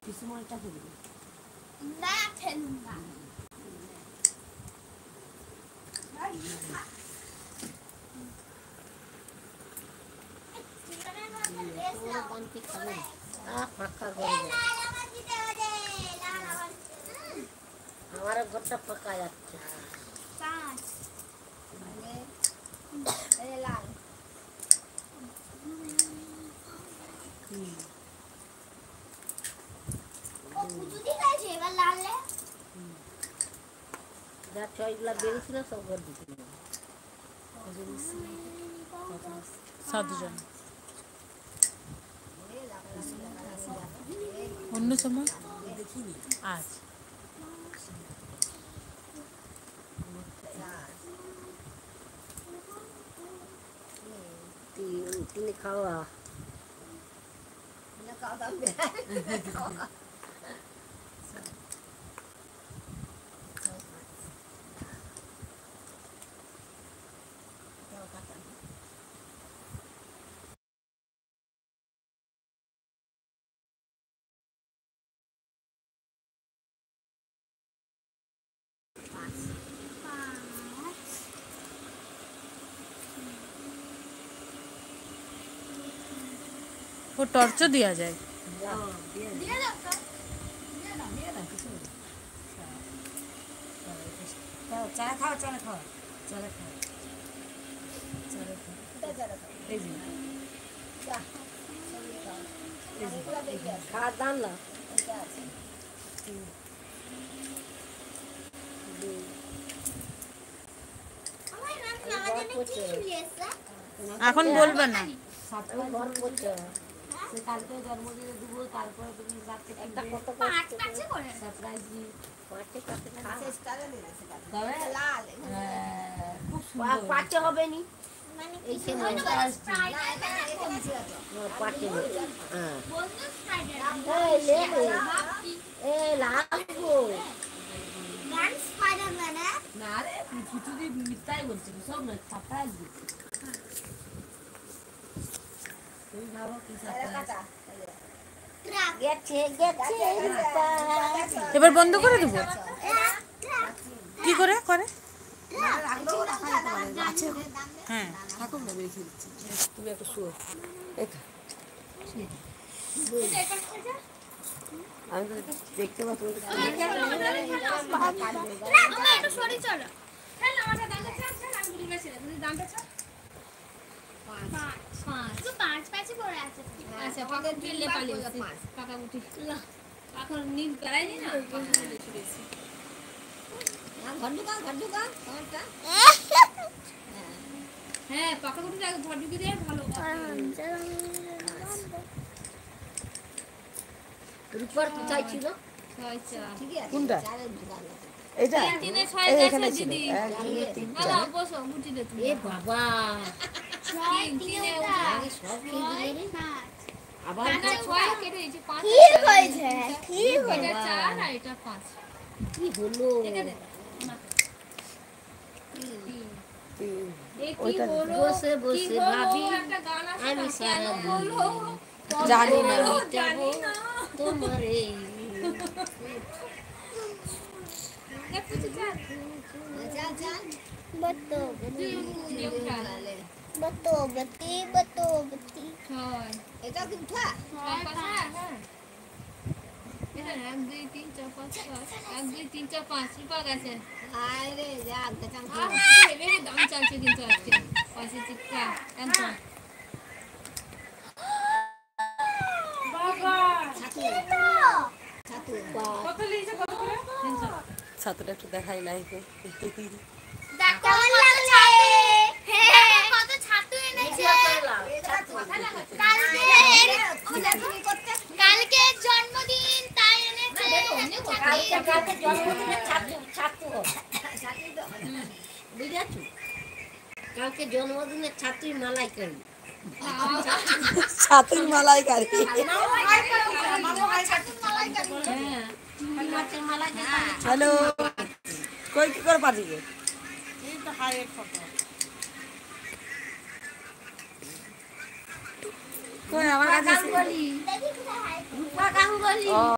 পিসুমলটা ফেলবি না ফেলুন না আমার ঘরটা ফাঁকা যাচ্ছে লাল যা ছয়গুলা বেরিয়েছিল সব ঘর দিতে সাতজন অন্য সময় দেখিনি আজ তিনি খাওয়া ও টর্চও দেওয়া যায় চারা খাও চারা খাও চারা খাও চারা খাও এই যে খাওয়ার দাম না এখন বলবে না ঘর করছো কালকে জন্মদিনে দেবো তারপরে তুমি একটা কত সারপ্রাইজ দিই পাঁচে হবে নি না রে তুই মিথ্যাই বলছিস সব না সারপ্রাইজ দিচ্ছি তুমি ভাবো কি সারপ্রাইজ এবার বন্ধ করে দেবো কি করে করে হ্যাঁ থাকুন না বেশি দিচ্ছি তুমি একটা শুয়ো আমি তো দেখতে পাচ্ছি হ্যাঁ পাকা গুটি ঘর ঢুকে দিয়ে ভালো রূপার কোথায় ছিল কোনটা এটা এখানে ছিল এ বাবা আবার কি হলো বসে বসে ভাবি আমি সারা জানি না তোমারে এটা কি উঠা এক দুই তিন চার পাঁচ এক দুই তিন চার পাঁচ রূপা গেছে আরে যা দাম চালছে কিন্তু আজকে পয়সা চিৎকার একদম ছাতুটা একটু দেখাই লাইফে কালকে জন্মদিন তাই এনেছে কালকে জন্মদিনের ছাত্র বুঝেছো কালকে জন্মদিনের ছাত্রী মালাইকারি ছাতুর মালাইকারি হ্যালো কই কি করে পাঠিয়ে এই তো হাইয়ের ফটো কই আমার কাছে রূপা গাঙ্গুলি